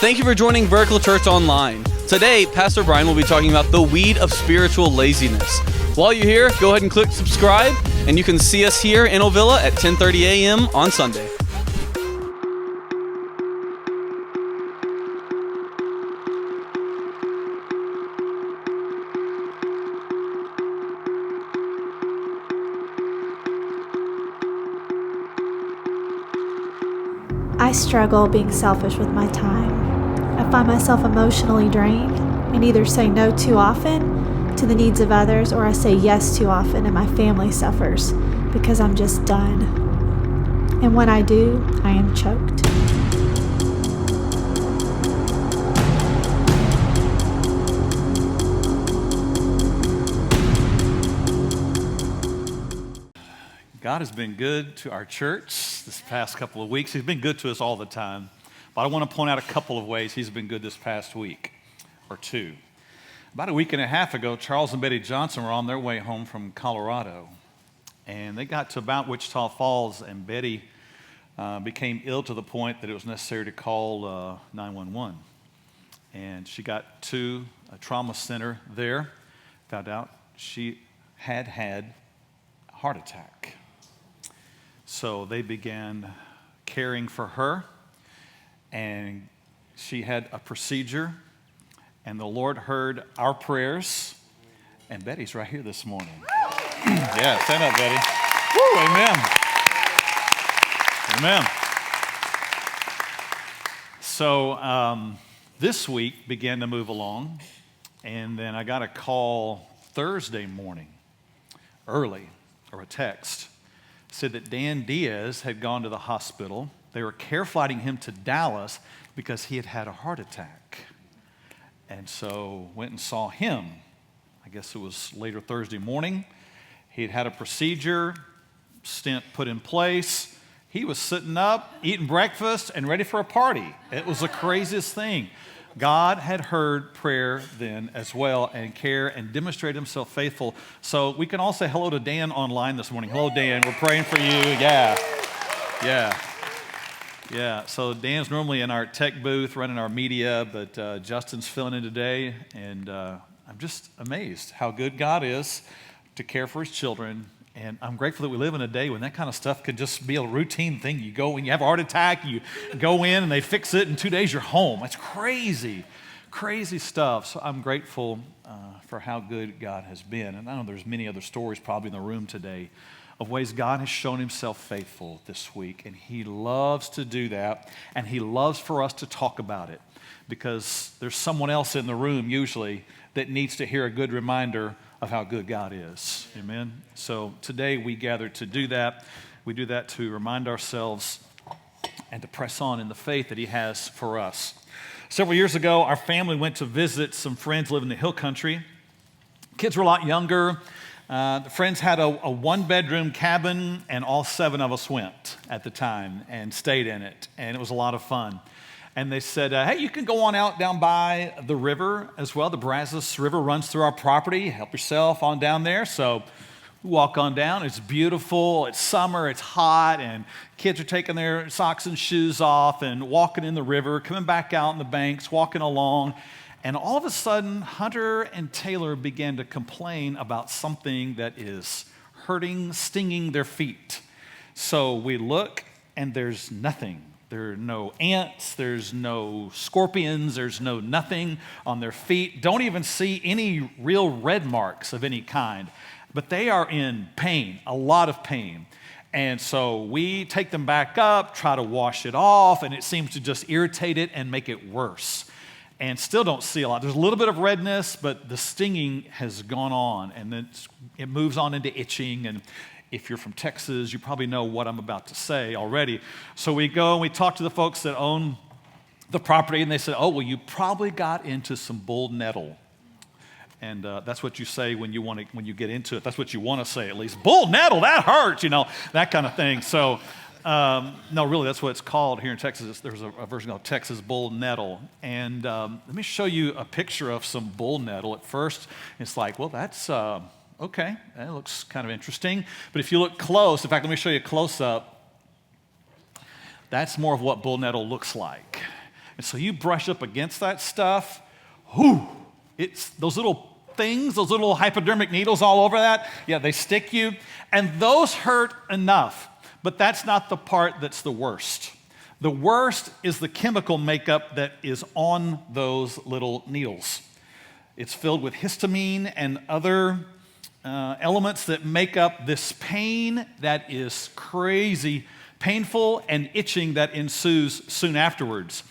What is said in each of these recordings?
Thank you for joining Vertical Church Online. Today, Pastor Brian will be talking about the weed of spiritual laziness. While you're here, go ahead and click subscribe, and you can see us here in Ovilla at 10:30 a.m. on Sunday. I struggle being selfish with my time. I find myself emotionally drained and either say no too often to the needs of others, or I say yes too often and my family suffers because I'm just done. And when I do, I am choked. God has been good to our church this past couple of weeks. He's been good to us all the time. But I want to point out a couple of ways he's been good this past week or two. About a week and a half ago, Charles and Betty Johnson were on their way home from Colorado. And they got to about Wichita Falls, and Betty became ill to the point that it was necessary to call 911. And she got to a trauma center there, found out she had a heart attack. So they began caring for her, and she had a procedure, and the Lord heard our prayers, and Betty's right here this morning. Yeah, stand up, Betty. Woo, amen. Amen. So this week began to move along, and then I got a call Thursday morning, early, or a text, said that Dan Diaz had gone to the hospital. They were care flighting him to Dallas because he had had a heart attack. And so went and saw him. I guess it was later Thursday morning. He had had a procedure, stent put in place. He was sitting up, eating breakfast, and ready for a party. It was the craziest thing. God had heard prayer then as well, and care, and demonstrated himself faithful. So we can all say hello to Dan online this morning. Hello, Dan. We're praying for you. Yeah. So Dan's normally in our tech booth running our media, but Justin's filling in today, and I'm just amazed how good God is to care for his children. And I'm grateful that we live in a day when that kind of stuff could just be a routine thing. You go, when you have a heart attack, you go in and they fix it. In 2 days, you're home. That's crazy, crazy stuff. So I'm grateful for how good God has been. And I know there's many other stories probably in the room today of ways God has shown himself faithful this week. And he loves to do that. And he loves for us to talk about it, because there's someone else in the room usually that needs to hear a good reminder of how good God is. Amen. So today we gather to do that. We do that to remind ourselves and to press on in the faith that he has for us. Several years ago, our family went to visit some friends living in the hill country. Kids were a lot younger. The friends had a one-bedroom cabin, and all 7 of us went at the time and stayed in it, and it was a lot of fun. And they said, hey, you can go on out down by the river as well. The Brazos River runs through our property. Help yourself on down there. So we walk on down. It's beautiful. It's summer. It's hot. And kids are taking their socks and shoes off and walking in the river, coming back out in the banks, walking along. And all of a sudden, Hunter and Taylor began to complain about something that is hurting, stinging their feet. So we look, and there's nothing. There are no ants, there's no scorpions, there's no nothing on their feet. Don't even see any real red marks of any kind. But they are in pain, a lot of pain. And so we take them back up, try to wash it off, and it seems to just irritate it and make it worse. And still don't see a lot. There's a little bit of redness, but the stinging has gone on, and then it moves on into itching. And if you're from Texas, you probably know what I'm about to say already. So we go and we talk to the folks that own the property, and they said, oh, well, you probably got into some bull nettle. And that's what you say when you get into it. That's what you want to say, at least. Bull nettle, that hurts, that kind of thing. So, no, really, that's what it's called here in Texas. There's a version called Texas bull nettle. And let me show you a picture of some bull nettle. At first, it's like, well, that's okay, that looks kind of interesting. But if you look close, in fact, let me show you a close-up. That's more of what bull nettle looks like. And so you brush up against that stuff, whew, it's those little things, those little hypodermic needles all over that, yeah, they stick you. And those hurt enough, but that's not the part that's the worst. The worst is the chemical makeup that is on those little needles. It's filled with histamine and other elements that make up this pain that is crazy, painful and itching that ensues soon afterwards.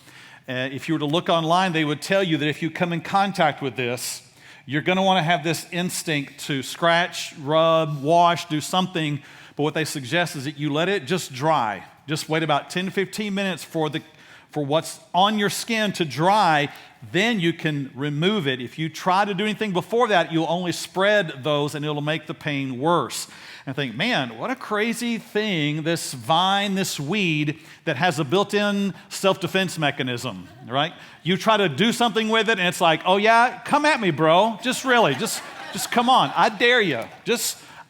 If you were to look online, they would tell you that if you come in contact with this, you're going to want to have this instinct to scratch, rub, wash, do something. But what they suggest is that you let it just dry. Just wait about 10 to 15 minutes for what's on your skin to dry. Then you can remove it. If you try to do anything before that, you'll only spread those and it'll make the pain worse. And I think, man, what a crazy thing, this vine, this weed that has a built-in self-defense mechanism, right? You try to do something with it and it's like, oh yeah, come at me, bro. Just come on. I dare you.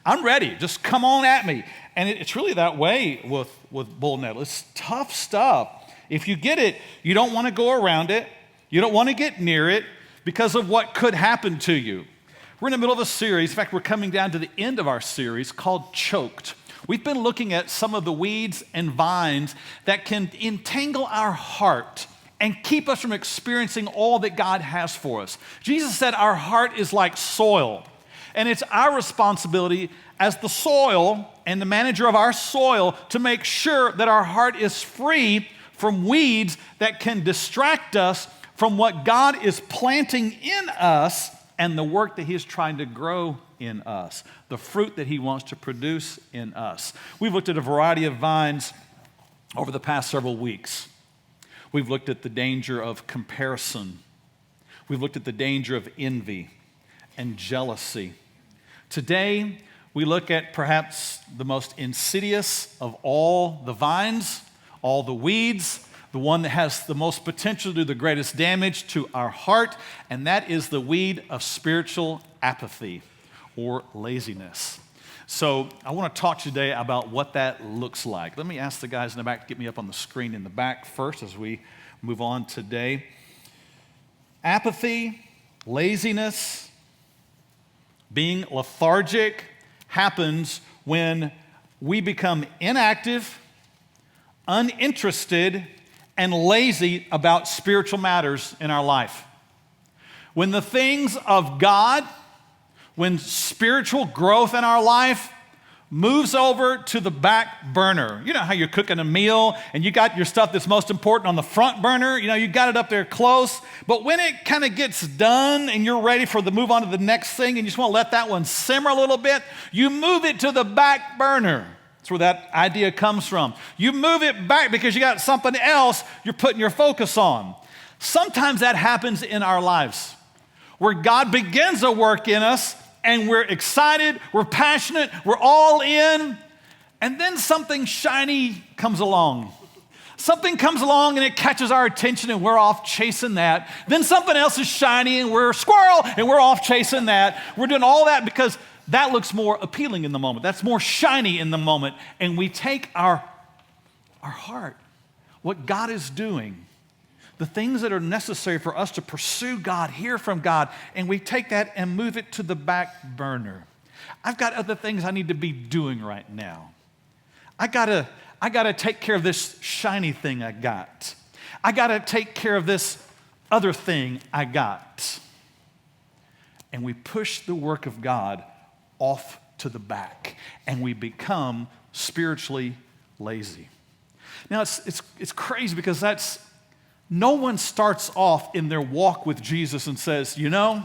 I'm ready. Just come on at me. And it's really that way with bull nettle. It's tough stuff. If you get it, you don't want to go around it. You don't want to get near it because of what could happen to you. We're in the middle of a series. In fact, we're coming down to the end of our series called Choked. We've been looking at some of the weeds and vines that can entangle our heart and keep us from experiencing all that God has for us. Jesus said our heart is like soil, and it's our responsibility as the soil and the manager of our soil to make sure that our heart is free from weeds that can distract us from what God is planting in us and the work that He is trying to grow in us, the fruit that He wants to produce in us. We've looked at a variety of vines over the past several weeks. We've looked at the danger of comparison. We've looked at the danger of envy and jealousy. Today, we look at perhaps the most insidious of all the vines, all the weeds, the one that has the most potential to do the greatest damage to our heart, and that is the weed of spiritual apathy or laziness. So I want to talk today about what that looks like. Let me ask the guys in the back to get me up on the screen in the back first as we move on today. Apathy, laziness, being lethargic happens when we become inactive, uninterested, and lazy about spiritual matters in our life. When the things of God, when spiritual growth in our life moves over to the back burner. You know how you're cooking a meal and you got your stuff that's most important on the front burner? You know, you got it up there close. But when it kind of gets done and you're ready for the move on to the next thing and you just want to let that one simmer a little bit, you move it to the back burner. That's where that idea comes from. You move it back because you got something else you're putting your focus on. Sometimes that happens in our lives where God begins a work in us and we're excited, we're passionate, we're all in, and then something shiny comes along. Something comes along and it catches our attention and we're off chasing that. Then something else is shiny and we're squirrel and we're off chasing that. We're doing all that because that looks more appealing in the moment. That's more shiny in the moment. And we take our heart, what God is doing, the things that are necessary for us to pursue God, hear from God, and we take that and move it to the back burner. I've got other things I need to be doing right now. I gotta take care of this shiny thing I got. I gotta take care of this other thing I got. And we push the work of God off to the back, and we become spiritually lazy. Now it's crazy because no one starts off in their walk with Jesus and says, you know,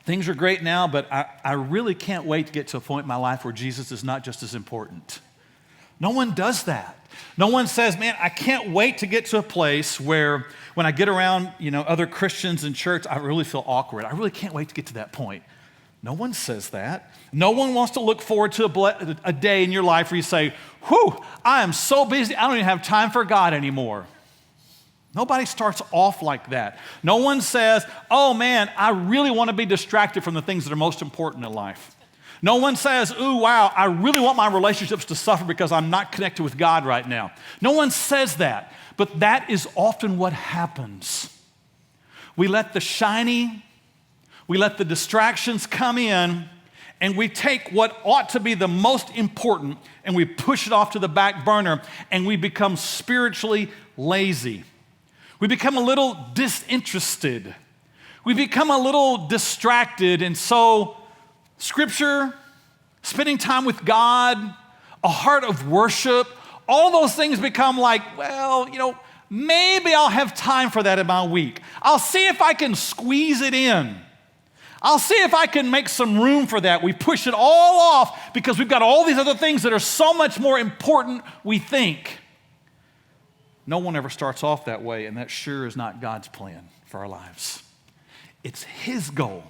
things are great now, but I really can't wait to get to a point in my life where Jesus is not just as important. No one does that. No one says, man, I can't wait to get to a place where when I get around, other Christians in church, I really feel awkward. I really can't wait to get to that point. No one says that. No one wants to look forward to a day in your life where you say, whew, I am so busy, I don't even have time for God anymore. Nobody starts off like that. No one says, oh man, I really want to be distracted from the things that are most important in life. No one says, ooh, wow, I really want my relationships to suffer because I'm not connected with God right now. No one says that, but that is often what happens. We let the shiny, we let the distractions come in, and we take what ought to be the most important and we push it off to the back burner, and we become spiritually lazy. We become a little disinterested. We become a little distracted, and so Scripture, spending time with God, a heart of worship, all those things become like, well, maybe I'll have time for that in my week. I'll see if I can squeeze it in. I'll see if I can make some room for that. We push it all off because we've got all these other things that are so much more important, we think. No one ever starts off that way, and that sure is not God's plan for our lives. It's His goal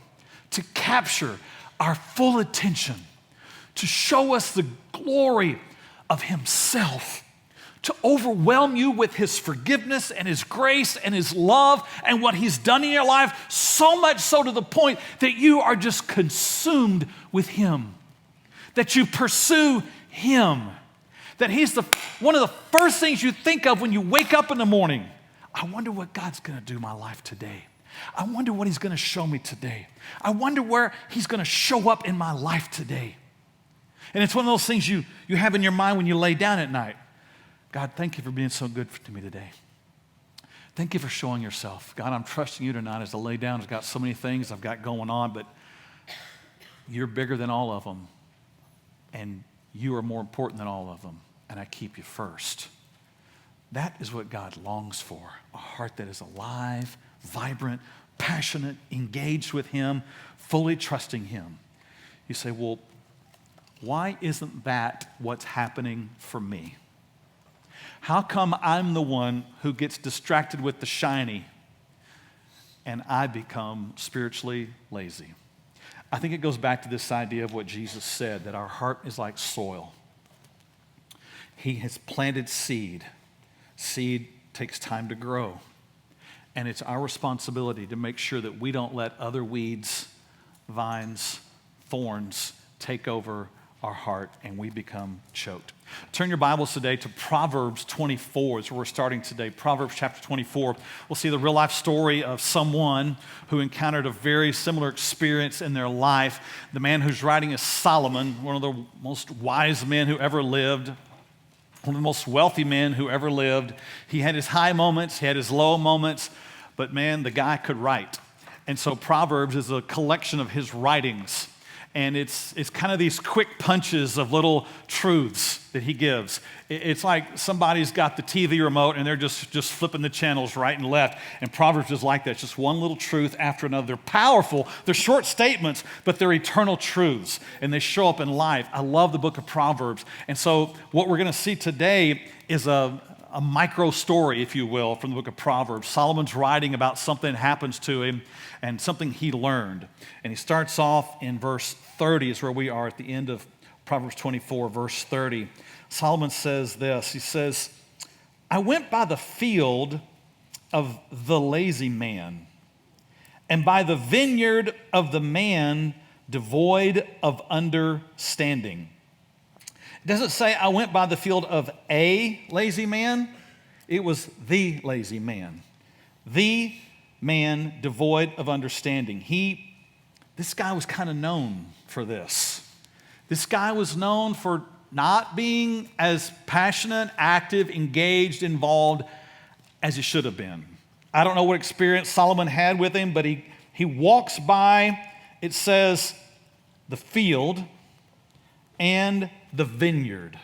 to capture our full attention, to show us the glory of Himself, to overwhelm you with His forgiveness and His grace and His love and what He's done in your life, so much so to the point that you are just consumed with Him, that you pursue Him, that He's one of the first things you think of when you wake up in the morning. I wonder what God's going to do in my life today. I wonder what He's going to show me today. I wonder where He's going to show up in my life today. And it's one of those things you have in your mind when you lay down at night. God, thank you for being so good to me today. Thank you for showing yourself. God, I'm trusting you tonight as I lay down. I've got so many things I've got going on, but you're bigger than all of them. And you are more important than all of them. And I keep you first. That is what God longs for. A heart that is alive, vibrant, passionate, engaged with Him, fully trusting Him. You say, well, why isn't that what's happening for me? How come I'm the one who gets distracted with the shiny and I become spiritually lazy? I think it goes back to this idea of what Jesus said, that our heart is like soil. He has planted seed. Seed takes time to grow. And it's our responsibility to make sure that we don't let other weeds, vines, thorns take over our heart and we become choked. Turn your Bibles today to Proverbs 24 is where we're starting today. Proverbs chapter 24. We'll see the real life story of someone who encountered a very similar experience in their life. The man who's writing is Solomon, one of the most wise men who ever lived, one of the most wealthy men who ever lived. He had his high moments, he had his low moments, but man, the guy could write. And so Proverbs is a collection of his writings. And it's kind of these quick punches of little truths that he gives. It's like somebody's got the TV remote and they're just flipping the channels right and left. And Proverbs is like that. It's just one little truth after another. They're powerful. They're short statements, but they're eternal truths. And they show up in life. I love the book of Proverbs. And so what we're going to see today is a micro story, if you will, from the book of Proverbs. Solomon's writing about something that happens to him and something he learned. And he starts off in verse 30 is where we are at the end of Proverbs 24, verse 30. Solomon says this. He says, I went by the field of the lazy man, and by the vineyard of the man devoid of understanding. It doesn't say I went by the field of a lazy man. It was the lazy man. The man devoid of understanding. This guy was kind of known for this. This guy was known for not being as passionate, active, engaged, involved as he should have been. I don't know what experience Solomon had with him, but he walks by, it says, the field and the vineyard.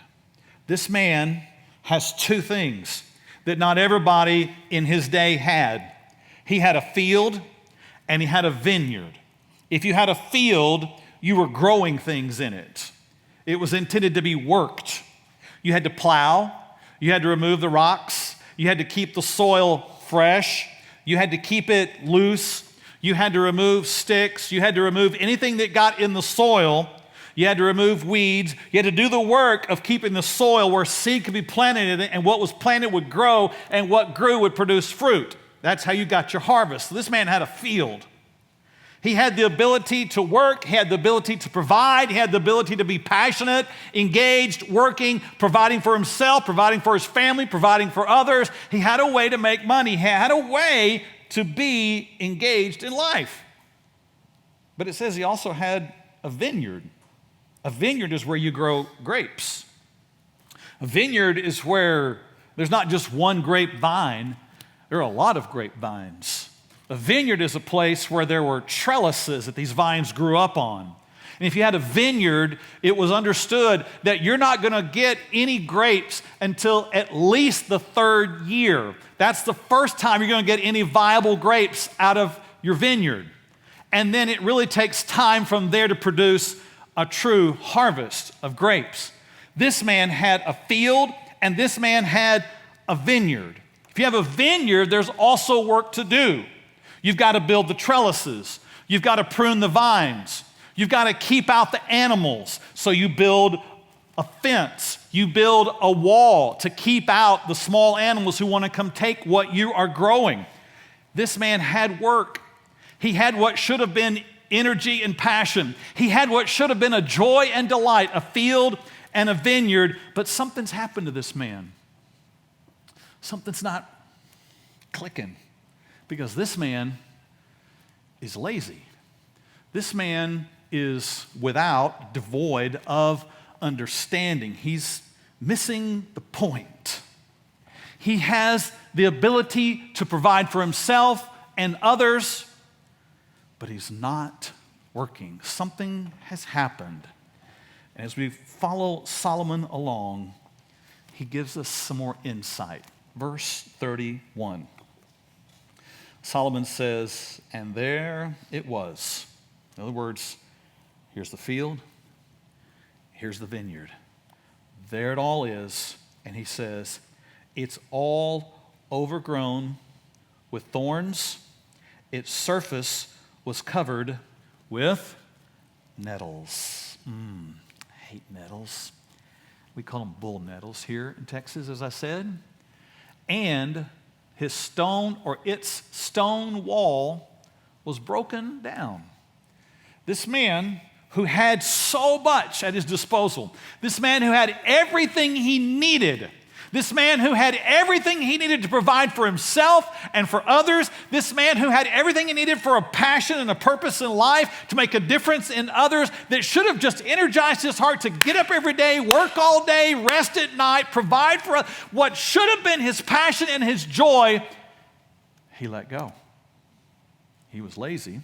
This man has two things that not everybody in his day had. He had a field and he had a vineyard. If you had a field, you were growing things in it. It was intended to be worked. You had to plow. You had to remove the rocks. You had to keep the soil fresh. You had to keep it loose. You had to remove sticks. You had to remove anything that got in the soil. You had to remove weeds. You had to do the work of keeping the soil where seed could be planted in it, and what was planted would grow, and what grew would produce fruit. That's how you got your harvest. So this man had a field. He had the ability to work, he had the ability to provide, he had the ability to be passionate, engaged, working, providing for himself, providing for his family, providing for others. He had a way to make money. He had a way to be engaged in life. But it says he also had a vineyard. A vineyard is where you grow grapes. A vineyard is where there's not just one grapevine, there are a lot of grapevines. A vineyard is a place where there were trellises that these vines grew up on. And if you had a vineyard, it was understood that you're not going to get any grapes until at least the third year. That's the first time you're going to get any viable grapes out of your vineyard. And then it really takes time from there to produce a true harvest of grapes. This man had a field, and this man had a vineyard. If you have a vineyard, there's also work to do. You've got to build the trellises. You've got to prune the vines. You've got to keep out the animals. So you build a fence. You build a wall to keep out the small animals who want to come take what you are growing. This man had work. He had what should have been energy and passion. He had what should have been a joy and delight, a field and a vineyard, but something's happened to this man. Something's not clicking. Because this man is lazy. This man is devoid of understanding. He's missing the point. He has the ability to provide for himself and others, but he's not working. Something has happened. As we follow Solomon along, he gives us some more insight. Verse 31. Solomon says, and there it was. In other words, here's the field, here's the vineyard. There it all is. And he says, it's all overgrown with thorns. Its surface was covered with nettles. I hate nettles. We call them bull nettles here in Texas, as I said. And its stone wall was broken down. This man who had so much at his disposal, this man who had everything he needed, this man who had everything he needed to provide for himself and for others, this man who had everything he needed for a passion and a purpose in life to make a difference in others, that should have just energized his heart to get up every day, work all day, rest at night, provide for what should have been his passion and his joy, he let go. He was lazy.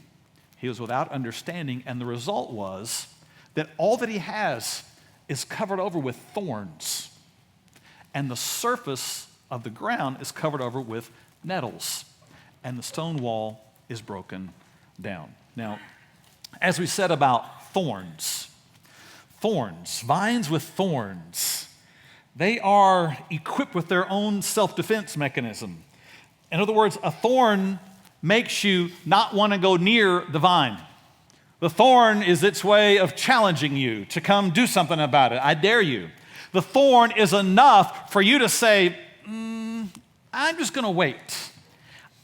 He was without understanding, and the result was that all that he has is covered over with thorns. And the surface of the ground is covered over with nettles, and the stone wall is broken down. Now, as we said about thorns, vines with thorns, they are equipped with their own self-defense mechanism. In other words, a thorn makes you not want to go near the vine. The thorn is its way of challenging you to come do something about it. I dare you. The thorn is enough for you to say, I'm just going to wait.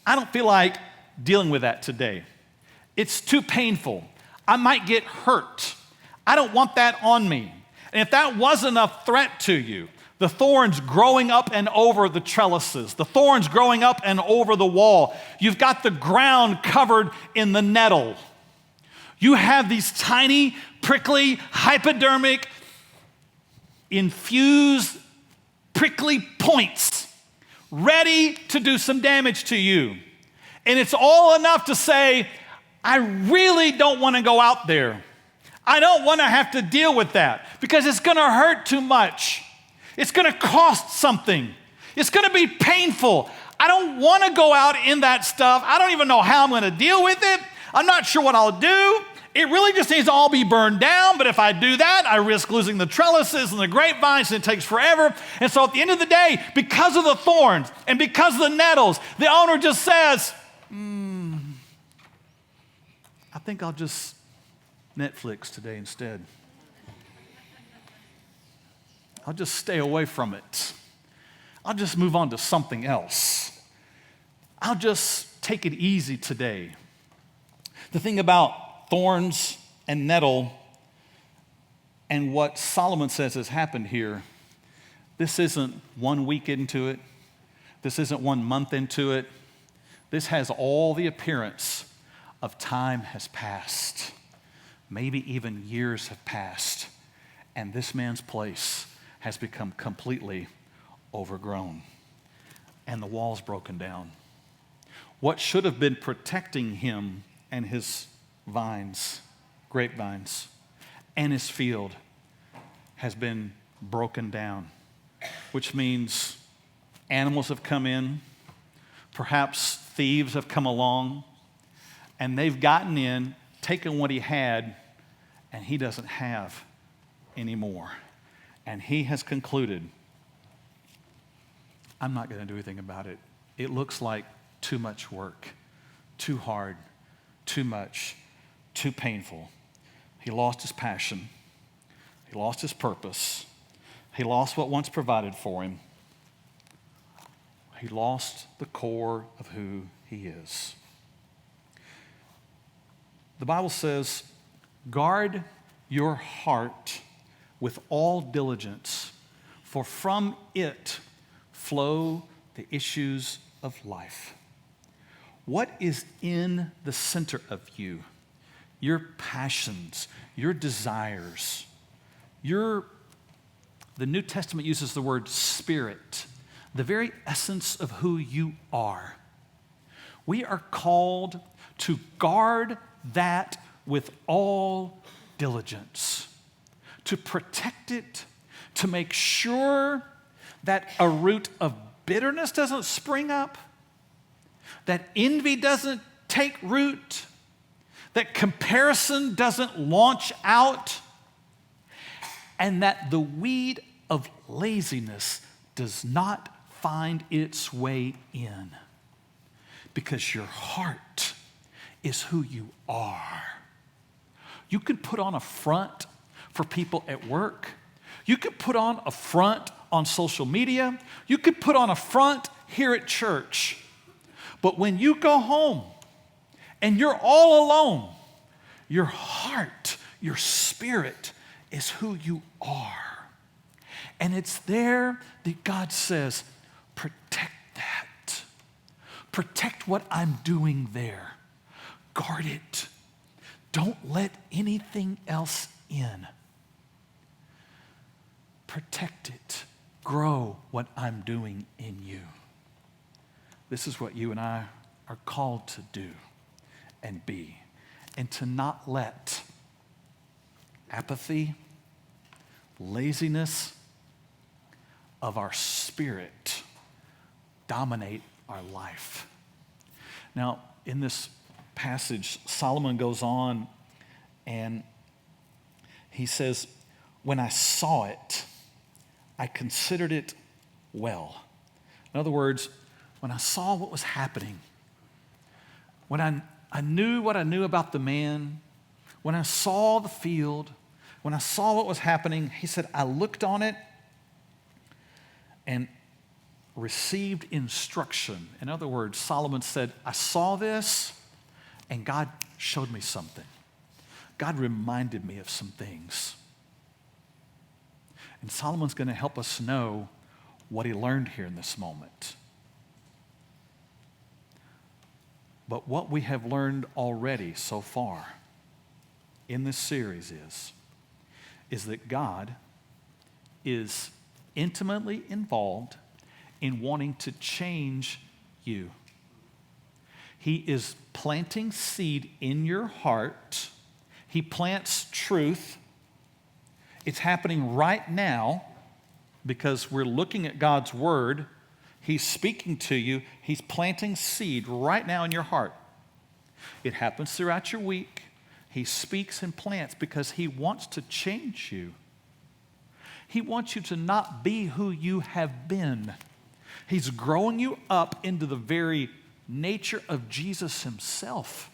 I don't feel like dealing with that today. It's too painful. I might get hurt. I don't want that on me. And if that was enough threat to you, the thorns growing up and over the trellises, the thorns growing up and over the wall, you've got the ground covered in the nettle. You have these tiny, prickly, hypodermic, infused, prickly points ready to do some damage to you. And it's all enough to say, I really don't want to go out there. I don't want to have to deal with that because it's going to hurt too much. It's going to cost something. It's going to be painful. I don't want to go out in that stuff. I don't even know how I'm going to deal with it. I'm not sure what I'll do. It really just needs to all be burned down, but if I do that, I risk losing the trellises and the grapevines, and it takes forever. And so at the end of the day, because of the thorns and because of the nettles, the owner just says, I think I'll just Netflix today instead. I'll just stay away from it. I'll just move on to something else. I'll just take it easy today. The thing about thorns and nettle and what Solomon says has happened here, this isn't 1 week into it. This isn't 1 month into it. This has all the appearance of time has passed. Maybe even years have passed. And this man's place has become completely overgrown. And the wall's broken down. What should have been protecting him and his vines, grapevines, and his field has been broken down, which means animals have come in, perhaps thieves have come along, and they've gotten in, taken what he had, and he doesn't have anymore. And he has concluded, I'm not going to do anything about it. It looks like too much work, too hard, too much, too painful. He lost his passion. He lost his purpose. He lost what once provided for him. He lost the core of who he is. The Bible says, guard your heart with all diligence, for from it flow the issues of life. What is in the center of you? Your passions, your desires, the New Testament uses the word spirit, the very essence of who you are. We are called to guard that with all diligence, to protect it, to make sure that a root of bitterness doesn't spring up, that envy doesn't take root, that comparison doesn't launch out, and that the weed of laziness does not find its way in. Because your heart is who you are. You could put on a front for people at work. You could put on a front on social media. You could put on a front here at church. But when you go home and you're all alone, your heart, your spirit is who you are. And it's there that God says, protect that. Protect what I'm doing there. Guard it. Don't let anything else in. Protect it. Grow what I'm doing in you. This is what you and I are called to do and be. And to not let apathy, laziness of our spirit dominate our life. Now, in this passage, Solomon goes on and he says, when I saw it, I considered it well. In other words, when I saw what was happening, when I knew what I knew about the man, when I saw the field, when I saw what was happening, he said, I looked on it and received instruction. In other words, Solomon said, I saw this and God showed me something. God reminded me of some things. And Solomon's going to help us know what he learned here in this moment. But what we have learned already so far in this series is that God is intimately involved in wanting to change you. He is planting seed in your heart. He plants truth. It's happening right now because we're looking at God's word. He's speaking to you. He's planting seed right now in your heart. It happens throughout your week. He speaks and plants because he wants to change you. He wants you to not be who you have been. He's growing you up into the very nature of Jesus himself.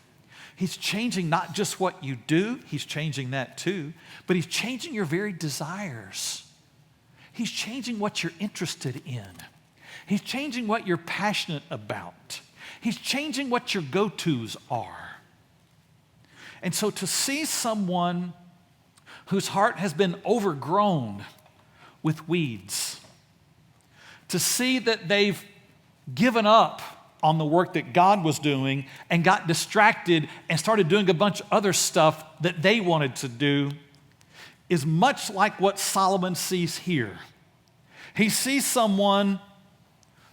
He's changing not just what you do, he's changing that too, but he's changing your very desires. He's changing what you're interested in. He's changing what you're passionate about. He's changing what your go-tos are. And so to see someone whose heart has been overgrown with weeds, to see that they've given up on the work that God was doing and got distracted and started doing a bunch of other stuff that they wanted to do, is much like what Solomon sees here. He sees someone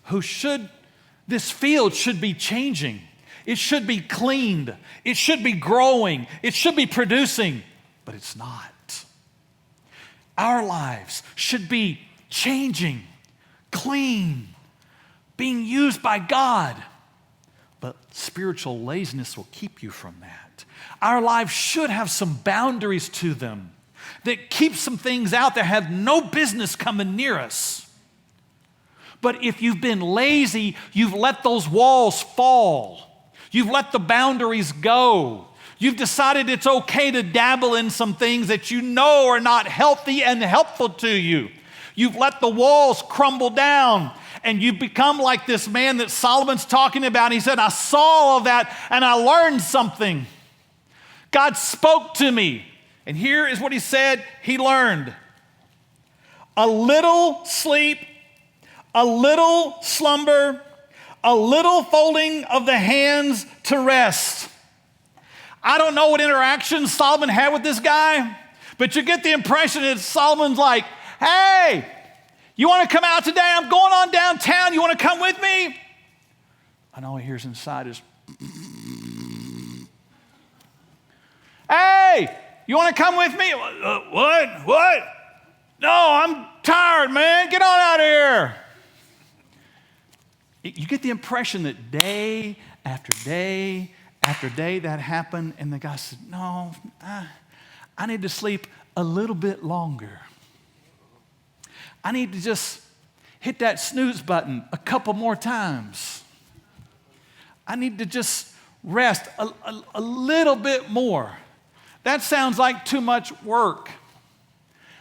who this field should be changing. It should be cleaned. It should be growing. It should be producing, but it's not. Our lives should be changing, clean, being used by God. But spiritual laziness will keep you from that. Our lives should have some boundaries to them that keep some things out that have no business coming near us. But if you've been lazy, you've let those walls fall. You've let the boundaries go. You've decided it's okay to dabble in some things that you know are not healthy and helpful to you. You've let the walls crumble down, and you've become like this man that Solomon's talking about. He said, I saw all of that and I learned something. God spoke to me. And here is what he said he learned. A little sleep, a little slumber, a little folding of the hands to rest. I don't know what interaction Solomon had with this guy, but you get the impression that Solomon's like, hey, you want to come out today? I'm going on downtown. You want to come with me? And all he hears inside is, hey, you want to come with me? What? No, I'm tired, man. Get on out of here. You get the impression that day after day after day that happened, and the guy said, no, I need to sleep a little bit longer. I need to just hit that snooze button a couple more times. I need to just rest a little bit more. That sounds like too much work.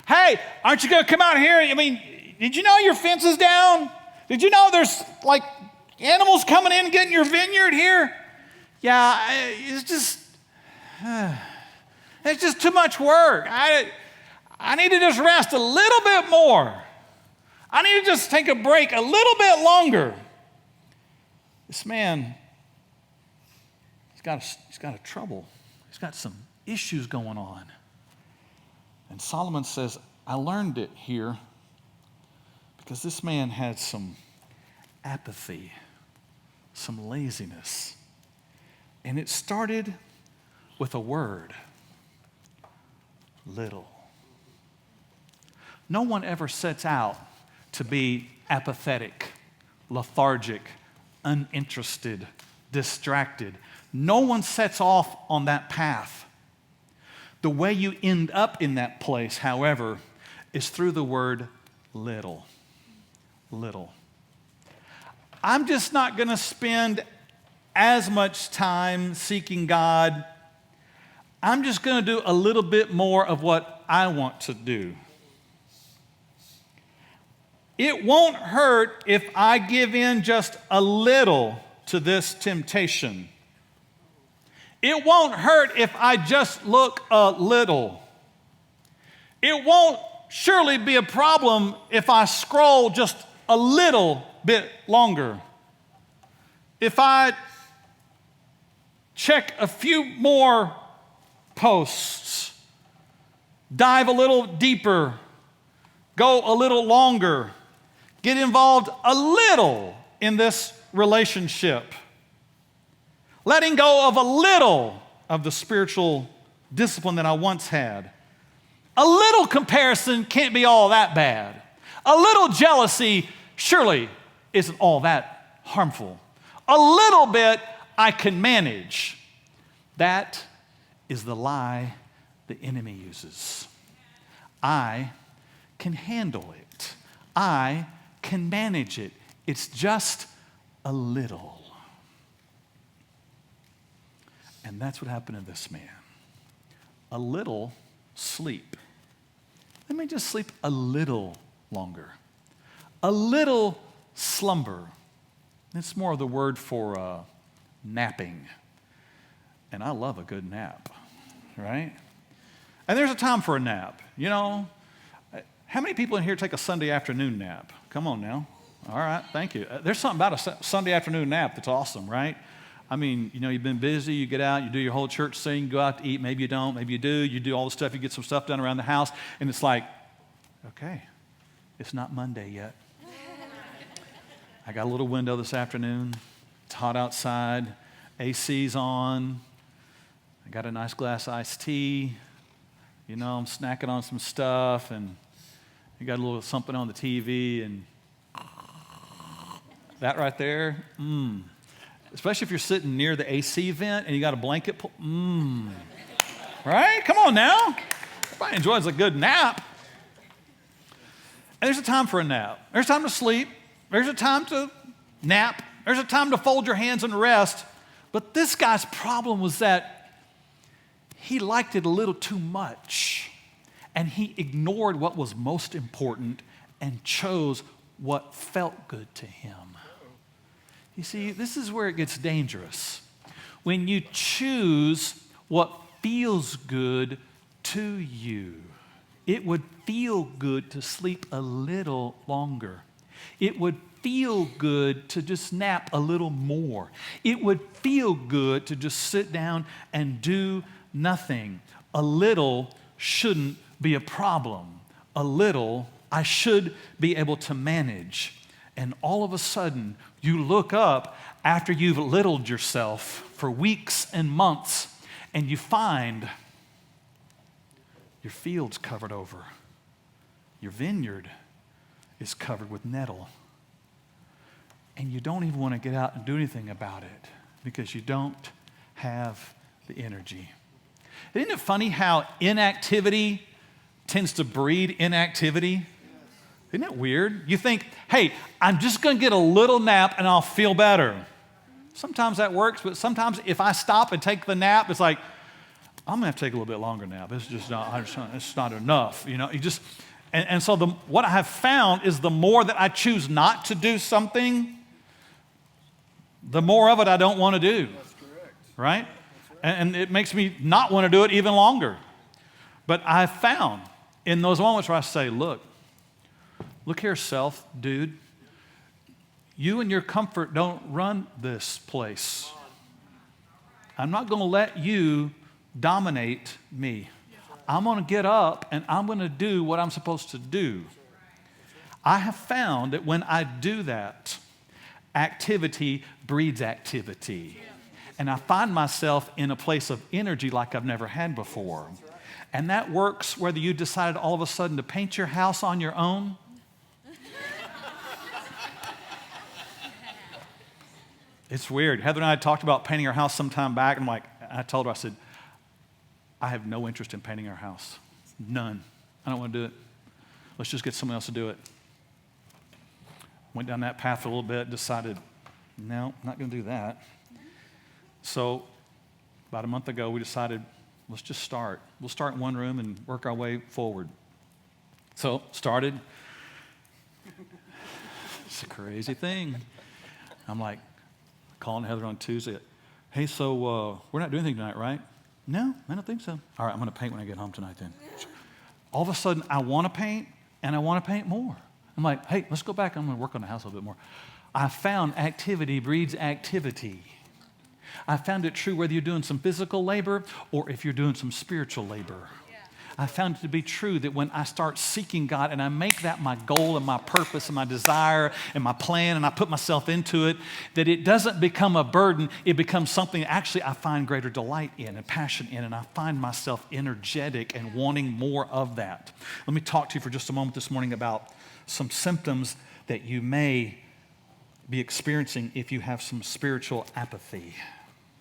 Hey, aren't you going to come out here? I mean, did you know your fence is down? Did you know there's like animals coming in and getting your vineyard here? Yeah, it's just too much work. I need to just rest a little bit more. I need to just take a break a little bit longer. This man, he's got a trouble. He's got some issues going on. And Solomon says, I learned it here because this man had some apathy, some laziness. And it started with a word, little. No one ever sets out to be apathetic, lethargic, uninterested, distracted. No one sets off on that path. The way you end up in that place, however, is through the word little. Little. I'm just not going to spend as much time seeking God. I'm just going to do a little bit more of what I want to do. It won't hurt if I give in just a little to this temptation. It won't hurt if I just look a little. It won't surely be a problem if I scroll just a little bit longer. If I check a few more posts, dive a little deeper, go a little longer, get involved a little in this relationship. Letting go of a little of the spiritual discipline that I once had. A little comparison can't be all that bad. A little jealousy surely isn't all that harmful. A little bit I can manage. That is the lie the enemy uses. I can handle it. I can manage it. It's just a little. And that's what happened to this man. A little sleep. Let me just sleep a little longer. A little slumber. It's more of the word for napping. And I love a good nap. right? And there's a time for a nap, you know. How many people in here take a Sunday afternoon nap? Come on now. All right, thank you. There's something about a Sunday afternoon nap that's awesome, right? I mean, you know, you've been busy, you get out, you do your whole church thing, you go out to eat, maybe you don't, maybe you do all the stuff, you get some stuff done around the house, and it's like, okay, it's not Monday yet. I got a little window this afternoon, it's hot outside, AC's on, I got a nice glass of iced tea, you know, I'm snacking on some stuff, and you got a little something on the TV, and that right there, especially if you're sitting near the AC vent and you got a blanket, right? Come on now. Everybody enjoys a good nap. And there's a time for a nap. There's time to sleep. There's a time to nap. There's a time to fold your hands and rest. But this guy's problem was that he liked it a little too much. And he ignored what was most important and chose what felt good to him. You see, this is where it gets dangerous. When you choose what feels good to you, it would feel good to sleep a little longer. It would feel good to just nap a little more. It would feel good to just sit down and do nothing. A little shouldn't be a problem. A little I should be able to manage. And all of a sudden, you look up after you've littled yourself for weeks and months, and you find your field's covered over. Your vineyard is covered with nettle. And you don't even want to get out and do anything about it because you don't have the energy. Isn't it funny how inactivity tends to breed inactivity? Isn't it weird? You think, hey, I'm just going to get a little nap and I'll feel better. Sometimes that works, but sometimes if I stop and take the nap, it's like, I'm going to have to take a little bit longer nap. It's just not, it's not enough. You know, so what I have found is the more that I choose not to do something, the more of it I don't want to do. That's correct. Right? And it makes me not want to do it even longer. But I've found in those moments where I say, look here, self, dude. You and your comfort don't run this place. I'm not going to let you dominate me. I'm going to get up and I'm going to do what I'm supposed to do. I have found that when I do that, activity breeds activity. And I find myself in a place of energy like I've never had before. And that works whether you decided all of a sudden to paint your house on your own. It's weird. Heather and I talked about painting our house some time back, and I told her, I said, I have no interest in painting our house. None. I don't want to do it. Let's just get someone else to do it. Went down that path for a little bit, decided, no, I'm not going to do that. So about a month ago, we decided, let's just start. We'll start in one room and work our way forward. So started. It's a crazy thing. I'm like, calling Heather on Tuesday. Hey, so we're not doing anything tonight, right? No, I don't think so. All right, I'm going to paint when I get home tonight then. All of a sudden, I want to paint, and I want to paint more. I'm like, hey, let's go back. I'm going to work on the house a little bit more. I found activity breeds activity. I found it true whether you're doing some physical labor or if you're doing some spiritual labor. I found it to be true that when I start seeking God and I make that my goal and my purpose and my desire and my plan and I put myself into it, that it doesn't become a burden. It becomes something actually I find greater delight in and passion in, and I find myself energetic and wanting more of that. Let me talk to you for just a moment this morning about some symptoms that you may be experiencing if you have some spiritual apathy.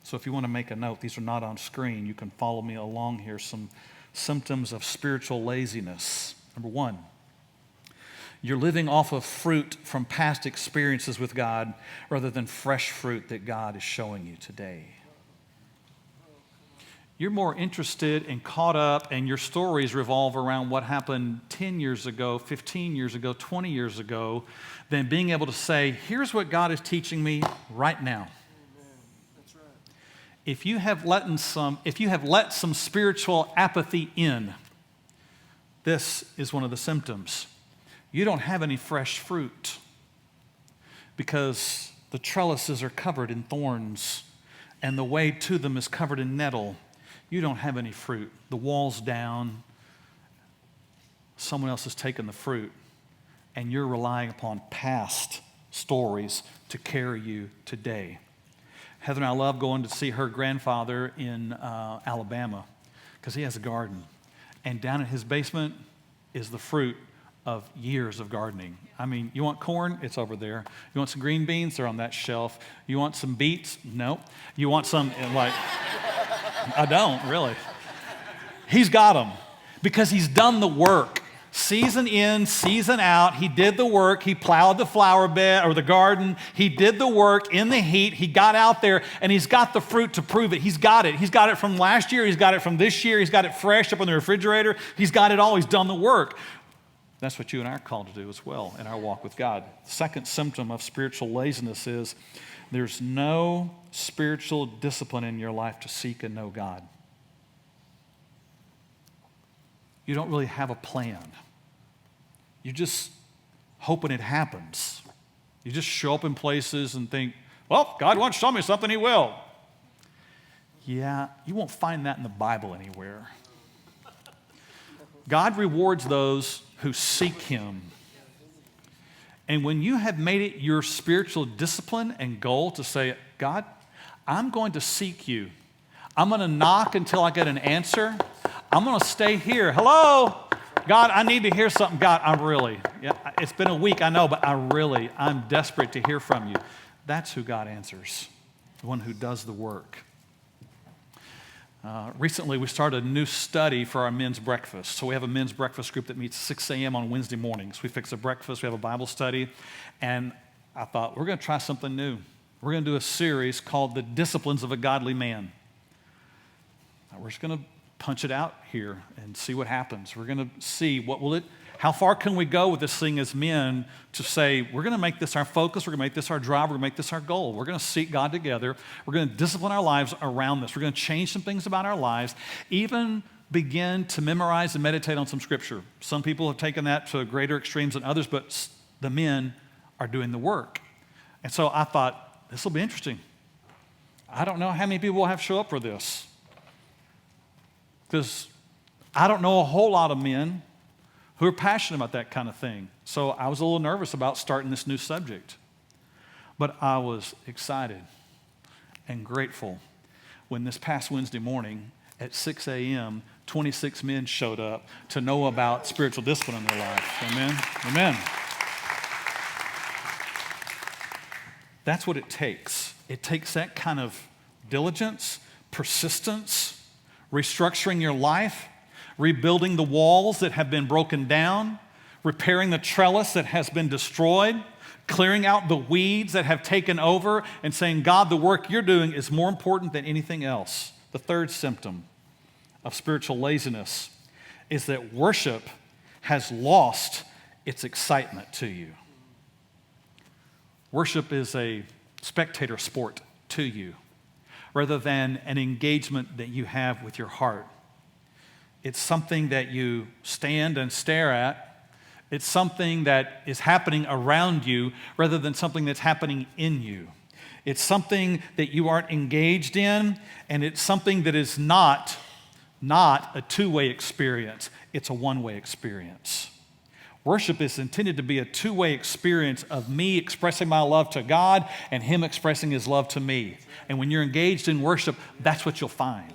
So if you want to make a note, these are not on screen. You can follow me along here. Some symptoms of spiritual laziness. Number one, you're living off of fruit from past experiences with God rather than fresh fruit that God is showing you today. You're more interested and caught up, and your stories revolve around what happened 10 years ago, 15 years ago, 20 years ago, than being able to say, here's what God is teaching me right now. if you have let some spiritual apathy in, this is one of the symptoms. You don't have any fresh fruit because the trellises are covered in thorns and the way to them is covered in nettle. You don't have any fruit. The wall's down. Someone else has taken the fruit, and you're relying upon past stories to carry you today. Heather and I love going to see her grandfather in Alabama because he has a garden. And down in his basement is the fruit of years of gardening. I mean, you want corn? It's over there. You want some green beans? They're on that shelf. You want some beets? Nope. You want some, like, I don't, really. He's got them because he's done the work. Season in, season out, he did the work. He plowed the flower bed or the garden. He did the work in the heat. He got out there, and he's got the fruit to prove it. He's got it. He's got it from last year. He's got it from this year. He's got it fresh up in the refrigerator. He's got it all. He's done the work. That's what you and I are called to do as well in our walk with God. The second symptom of spiritual laziness is there's no spiritual discipline in your life to seek and know God. You don't really have a plan. You're just hoping it happens. You just show up in places and think, well, God wants to show me something, He will. Yeah, you won't find that in the Bible anywhere. God rewards those who seek Him. And when you have made it your spiritual discipline and goal to say, God, I'm going to seek You. I'm going to knock until I get an answer. I'm going to stay here. Hello? God, I need to hear something. God, it's been a week, I know, but I'm desperate to hear from You. That's who God answers, the one who does the work. Recently, we started a new study for our men's breakfast. So we have a men's breakfast group that meets 6 a.m. on Wednesday mornings. We fix a breakfast, we have a Bible study, and I thought, we're going to try something new. We're going to do a series called The Disciplines of a Godly Man. Now, we're just going to punch it out here and see what happens. We're going to see how far can we go with this thing as men to say, we're going to make this our focus, we're going to make this our drive, we're going to make this our goal. We're going to seek God together. We're going to discipline our lives around this. We're going to change some things about our lives, even begin to memorize and meditate on some scripture. Some people have taken that to greater extremes than others, but the men are doing the work. And so I thought, this will be interesting. I don't know how many people will have show up for this, because I don't know a whole lot of men who are passionate about that kind of thing. So I was a little nervous about starting this new subject. But I was excited and grateful when this past Wednesday morning at 6 a.m., 26 men showed up to know about spiritual discipline in their life. Amen? Amen. That's what it takes. It takes that kind of diligence, persistence, restructuring your life, rebuilding the walls that have been broken down, repairing the trellis that has been destroyed, clearing out the weeds that have taken over, and saying, God, the work You're doing is more important than anything else. The third symptom of spiritual laziness is that worship has lost its excitement to you. Worship is a spectator sport to you, rather than an engagement that you have with your heart. It's something that you stand and stare at. It's something that is happening around you rather than something that's happening in you. It's something that you aren't engaged in, and it's something that is not a two-way experience. It's a one-way experience. Worship is intended to be a two-way experience of me expressing my love to God and Him expressing His love to me. And when you're engaged in worship, that's what you'll find.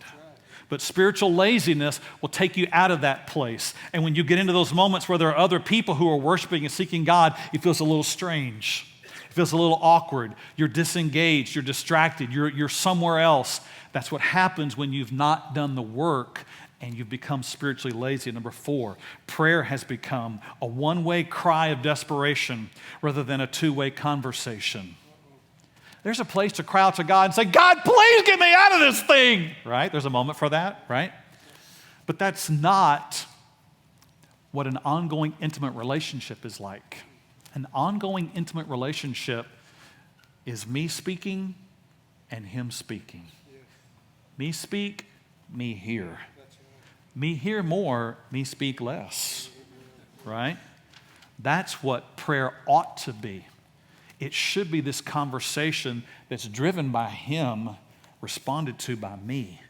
But spiritual laziness will take you out of that place. And when you get into those moments where there are other people who are worshiping and seeking God, it feels a little strange. It feels a little awkward. You're disengaged. You're distracted. You're somewhere else. That's what happens when you've not done the work and you've become spiritually lazy. Number 4, prayer has become a one-way cry of desperation rather than a two-way conversation. There's a place to cry out to God and say, God, please get me out of this thing, right? There's a moment for that, right? But that's not what an ongoing intimate relationship is like. An ongoing intimate relationship is me speaking and Him speaking. Me speak, me hear. Me hear more, me speak less. Right? That's what prayer ought to be. It should be this conversation that's driven by him, responded to by me.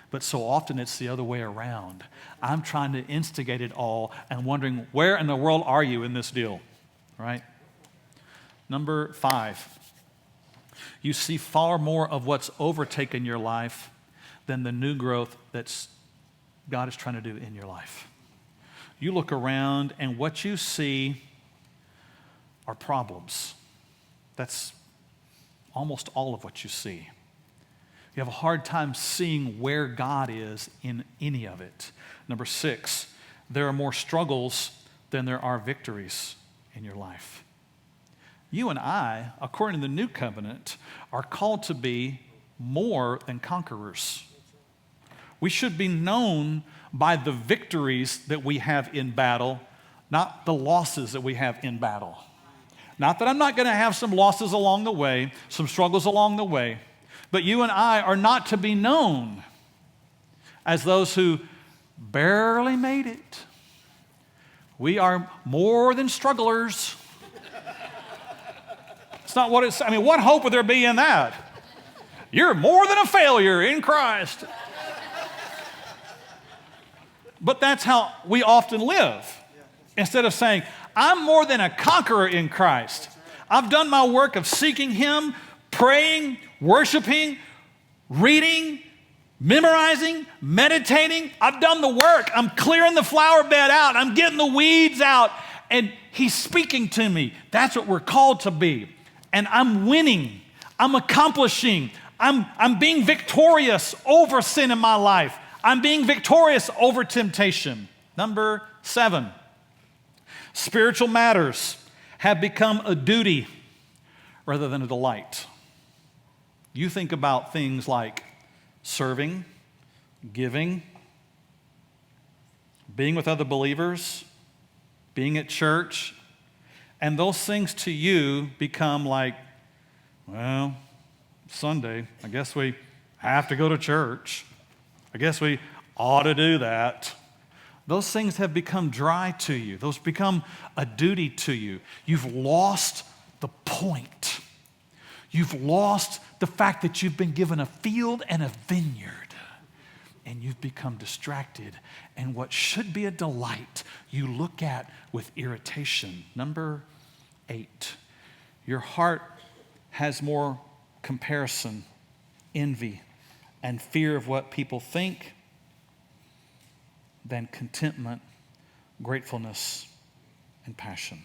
But so often it's the other way around. I'm trying to instigate it all and wondering, where in the world are you in this deal? Right? Number 5, you see far more of what's overtaken your life than the new growth that God is trying to do in your life. You look around and what you see are problems. That's almost all of what you see. You have a hard time seeing where God is in any of it. Number 6, there are more struggles than there are victories in your life. You and I, according to the new covenant, are called to be more than conquerors. We should be known by the victories that we have in battle, not the losses that we have in battle. Not that I'm not going to have some losses along the way, some struggles along the way, but you and I are not to be known as those who barely made it. We are more than strugglers. It's not what it's, I mean, what hope would there be in that? You're more than a failure in Christ. But that's how we often live. Instead of saying, I'm more than a conqueror in Christ. I've done my work of seeking him, praying, worshiping, reading, memorizing, meditating. I've done the work. I'm clearing the flower bed out. I'm getting the weeds out. And he's speaking to me. That's what we're called to be. And I'm winning. I'm accomplishing. I'm being victorious over sin in my life. I'm being victorious over temptation. Number 7, spiritual matters have become a duty rather than a delight. You think about things like serving, giving, being with other believers, being at church, and those things to you become like, well, Sunday, I guess we have to go to church. I guess we ought to do that. Those things have become dry to you. Those become a duty to you. You've lost the point. You've lost the fact that you've been given a field and a vineyard, and you've become distracted. And what should be a delight, you look at with irritation. Number 8, your heart has more comparison, envy, and fear of what people think than contentment, gratefulness, and passion.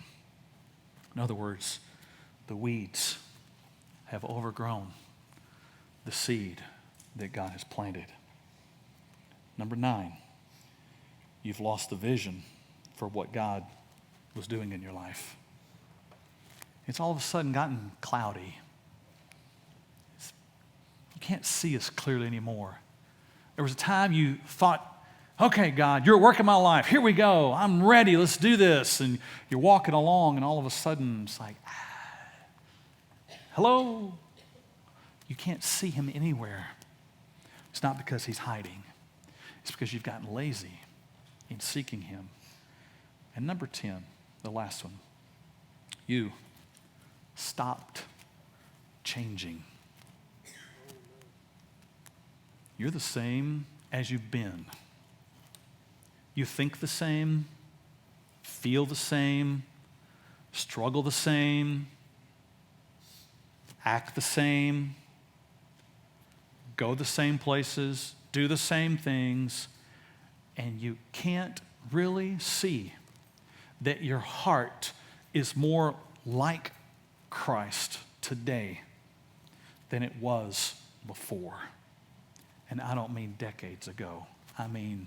In other words, the weeds have overgrown the seed that God has planted. Number 9, you've lost the vision for what God was doing in your life. It's all of a sudden gotten cloudy. You can't see as clearly anymore. There was a time you thought, okay, God, you're working my life. Here we go. I'm ready. Let's do this. And you're walking along, and all of a sudden, it's like, hello? You can't see him anywhere. It's not because he's hiding. It's because you've gotten lazy in seeking him. And number 10, the last one, you stopped changing. You're the same as you've been. You think the same, feel the same, struggle the same, act the same, go the same places, do the same things, and you can't really see that your heart is more like Christ today than it was before. And I don't mean decades ago. I mean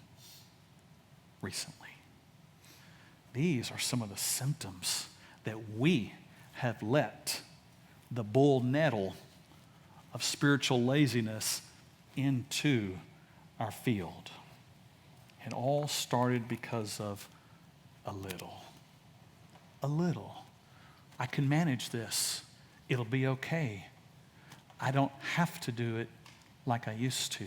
recently. These are some of the symptoms that we have let the bull nettle of spiritual laziness into our field. It all started because of a little. A little. I can manage this. It'll be okay. I don't have to do it like I used to.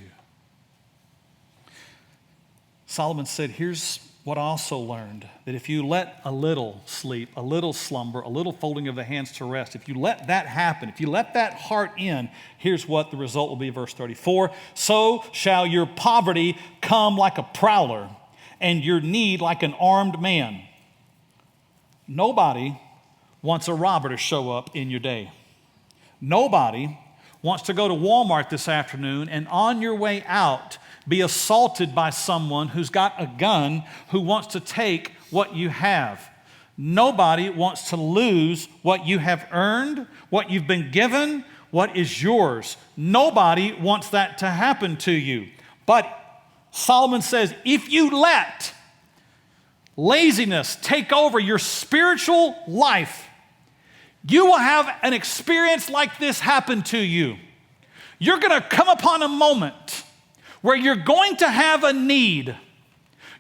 Solomon said, here's what I also learned, that if you let a little sleep, a little slumber, a little folding of the hands to rest, if you let that happen, if you let that heart in, here's what the result will be, verse 34. So shall your poverty come like a prowler, and your need like an armed man. Nobody wants a robber to show up in your day. Nobody wants to go to Walmart this afternoon and on your way out be assaulted by someone who's got a gun who wants to take what you have. Nobody wants to lose what you have earned, what you've been given, what is yours. Nobody wants that to happen to you. But Solomon says, if you let laziness take over your spiritual life, you will have an experience like this happen to you. You're going to come upon a moment where you're going to have a need.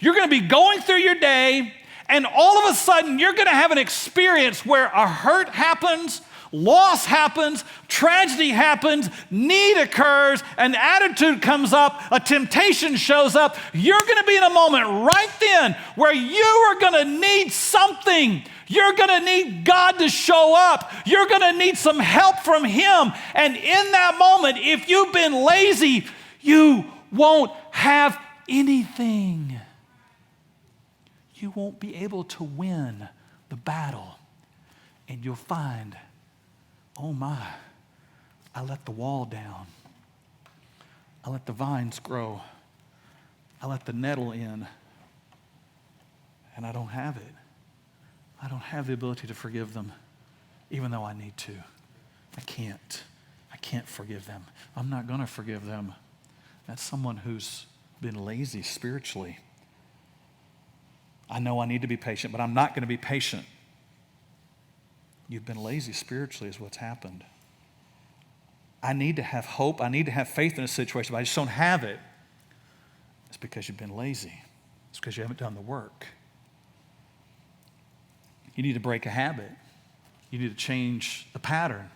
You're going to be going through your day, and all of a sudden you're going to have an experience where a hurt happens, loss happens, tragedy happens, need occurs, an attitude comes up, a temptation shows up. You're going to be in a moment right then where you are going to need something. You're going to need God to show up. You're going to need some help from Him. And in that moment, if you've been lazy, you won't have anything. You won't be able to win the battle. And you'll find, oh my, I let the wall down. I let the vines grow. I let the nettle in. And I don't have it. I don't have the ability to forgive them, even though I need to. I can't forgive them. I'm not going to forgive them. That's someone who's been lazy spiritually. I know I need to be patient, but I'm not going to be patient. You've been lazy spiritually is what's happened. I need to have hope. I need to have faith in a situation, but I just don't have it. It's because you've been lazy. It's because you haven't done the work. You need to break a habit. You need to change the pattern.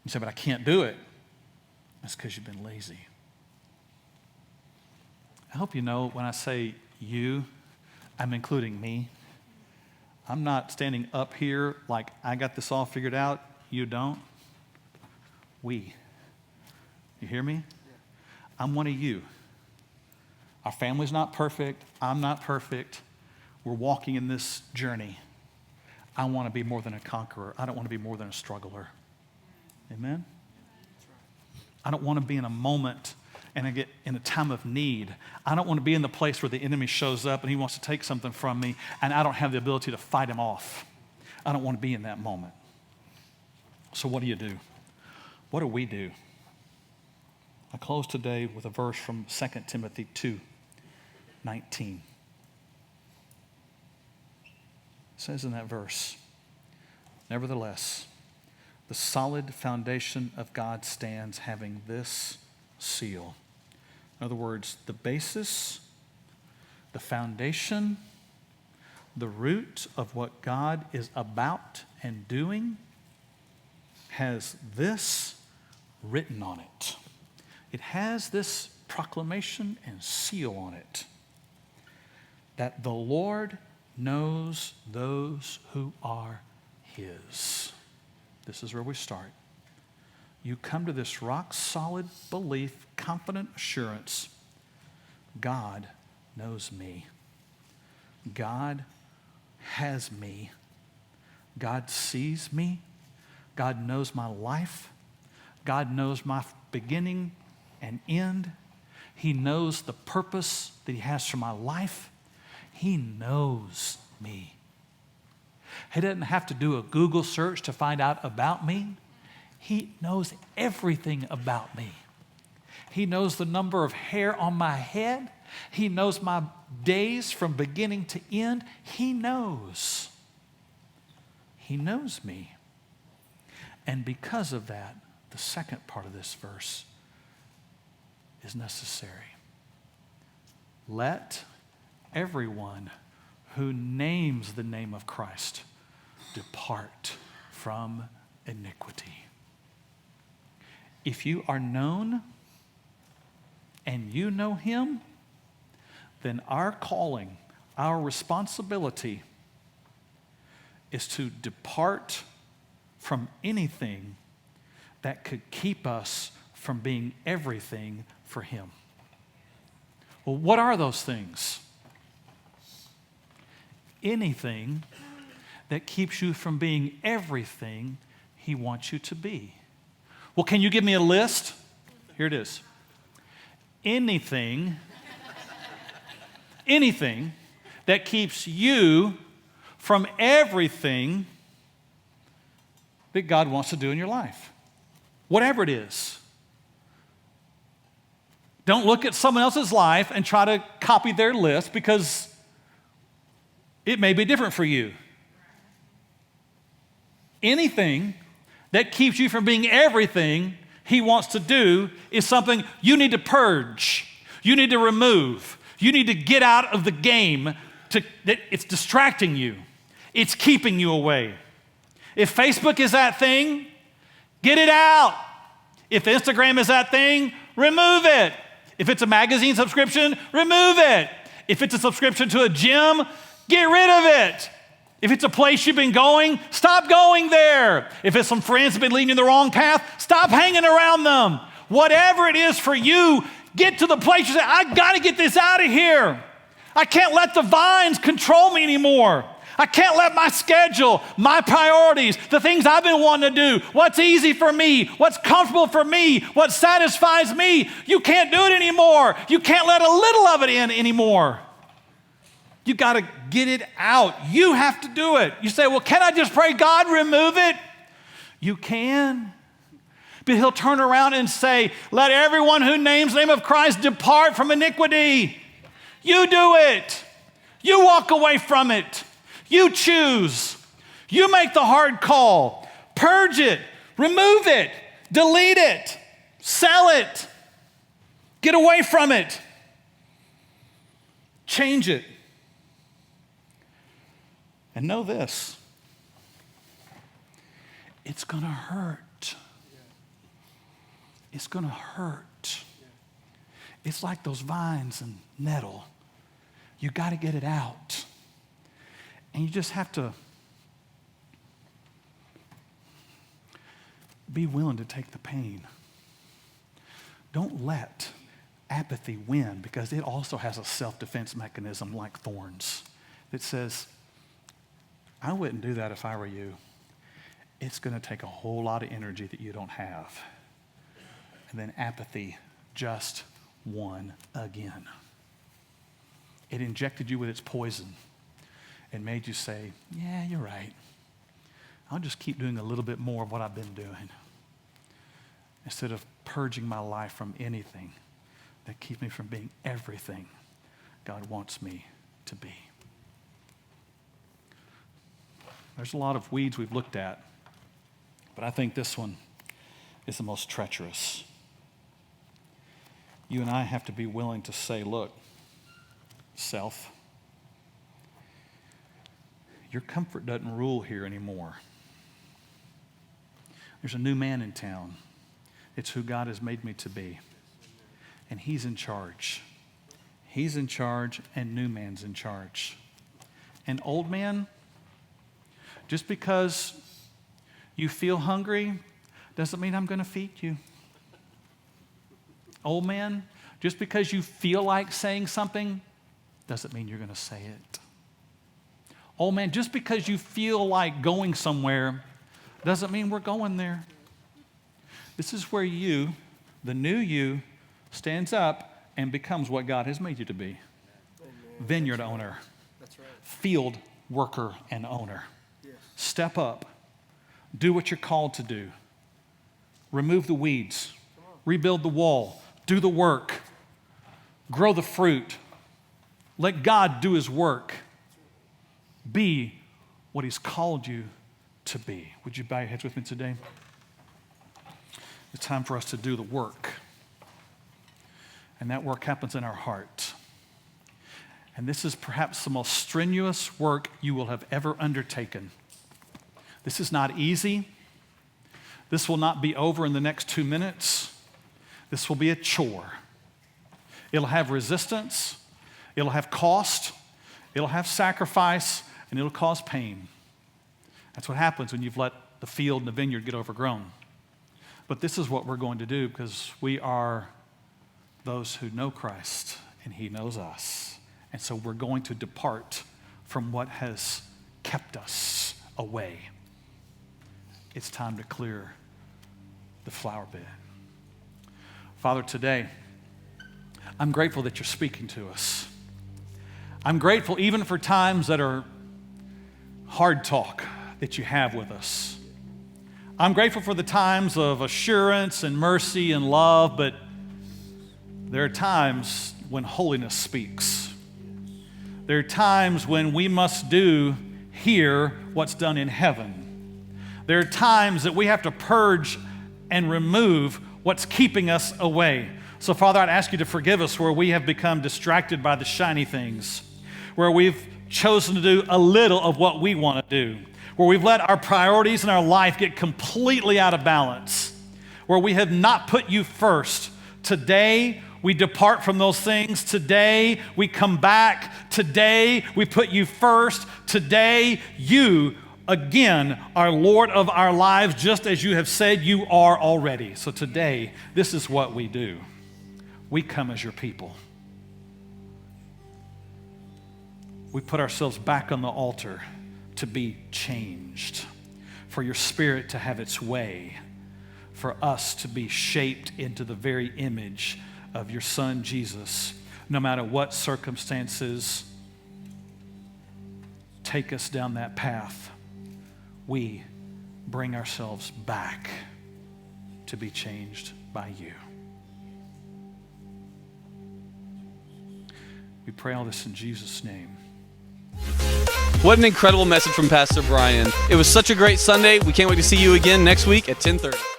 You say, but I can't do it. That's because you've been lazy. I hope you know when I say you, I'm including me. I'm not standing up here like I got this all figured out. You don't. We. You hear me? I'm one of you. Our family's not perfect. I'm not perfect. We're walking in this journey. I want to be more than a conqueror. I don't want to be more than a struggler. Amen? I don't want to be in a moment and I get in a time of need. I don't want to be in the place where the enemy shows up and he wants to take something from me and I don't have the ability to fight him off. I don't want to be in that moment. So what do you do? What do we do? I close today with a verse from 2 Timothy 2:19. It says in that verse, nevertheless, the solid foundation of God stands having this seal. In other words, the basis, the foundation, the root of what God is about and doing has this written on it. It has this proclamation and seal on it that the Lord knows those who are His. This is where we start. You come to this rock-solid belief, confident assurance. God knows me. God has me. God sees me. God knows my life. God knows my beginning and end. He knows the purpose that He has for my life. He knows me. He doesn't have to do a Google search to find out about me. He knows everything about me. He knows the number of hair on my head. He knows my days from beginning to end. He knows. He knows me. And because of that, the second part of this verse is necessary. Let everyone who names the name of Christ depart from iniquity. If you are known and you know Him, then our calling, our responsibility is to depart from anything that could keep us from being everything for Him. Well, what are those things? Anything that keeps you from being everything He wants you to be. Well, can you give me a list? Here it is. Anything that keeps you from everything that God wants to do in your life. Whatever it is. Don't look at someone else's life and try to copy their list, because it may be different for you. Anything that keeps you from being everything He wants to do is something you need to purge. You need to remove. You need to get out of the game. That it's distracting you. It's keeping you away. If Facebook is that thing, get it out. If Instagram is that thing, remove it. If it's a magazine subscription, remove it. If it's a subscription to a gym, get rid of it. If it's a place you've been going, stop going there. If it's some friends that have been leading you in the wrong path, stop hanging around them. Whatever it is for you, get to the place you say, I got to get this out of here. I can't let the vines control me anymore. I can't let my schedule, my priorities, the things I've been wanting to do, what's easy for me, what's comfortable for me, what satisfies me, you can't do it anymore. You can't let a little of it in anymore. You got to get it out. You have to do it. You say, well, can I just pray, God, remove it? You can. But He'll turn around and say, let everyone who names the name of Christ depart from iniquity. You do it. You walk away from it. You choose. You make the hard call. Purge it. Remove it. Delete it. Sell it. Get away from it. Change it. And know this. It's going to hurt. It's going to hurt. It's like those vines in Nettle. You got to get it out. And you just have to be willing to take the pain. Don't let apathy win, because it also has a self-defense mechanism like thorns that says, I wouldn't do that if I were you. It's going to take a whole lot of energy that you don't have. And then apathy just won again. It injected you with its poison and made you say, yeah, you're right. I'll just keep doing a little bit more of what I've been doing, instead of purging my life from anything that keeps me from being everything God wants me to be. There's a lot of weeds we've looked at, but I think this one is the most treacherous. You and I have to be willing to say, look, self, your comfort doesn't rule here anymore. There's a new man in town. It's who God has made me to be. And He's in charge. He's in charge, and new man's in charge. And old man, just because you feel hungry doesn't mean I'm going to feed you. Old man, just because you feel like saying something doesn't mean you're going to say it. Old man, just because you feel like going somewhere doesn't mean we're going there. This is where you, the new you, stands up and becomes what God has made you to be. Amen. Vineyard owner. That's right. Field worker and owner. Yes. Step up. Do what you're called to do. Remove the weeds. Rebuild the wall. Do the work. Grow the fruit. Let God do His work. Be what He's called you to be. Would you bow your heads with me today? It's time for us to do the work. And that work happens in our heart. And this is perhaps the most strenuous work you will have ever undertaken. This is not easy. This will not be over in the next 2 minutes. This will be a chore. It'll have resistance. It'll have cost, it'll have sacrifice, and it'll cause pain. That's what happens when you've let the field and the vineyard get overgrown. But this is what we're going to do because we are those who know Christ and he knows us. And so we're going to depart from what has kept us away. It's time to clear the flower bed. Father, today, I'm grateful that you're speaking to us. I'm grateful even for times that are hard talk that you have with us. I'm grateful for the times of assurance and mercy and love, but there are times when holiness speaks. There are times when we must do here what's done in heaven. There are times that we have to purge and remove what's keeping us away. So, Father, I'd ask you to forgive us where we have become distracted by the shiny things, where we've chosen to do a little of what we want to do, where we've let our priorities in our life get completely out of balance, where we have not put you first. Today, we depart from those things. Today, we come back. Today, we put you first. Today, you, again, are Lord of our lives, just as you have said you are already. So today, this is what we do. We come as your people. We put ourselves back on the altar to be changed, for your Spirit to have its way, for us to be shaped into the very image of your Son, Jesus. No matter what circumstances take us down that path, we bring ourselves back to be changed by you. We pray all this in Jesus' name. What an incredible message from Pastor Brian. It was such a great Sunday. We can't wait to see you again next week at 10:30.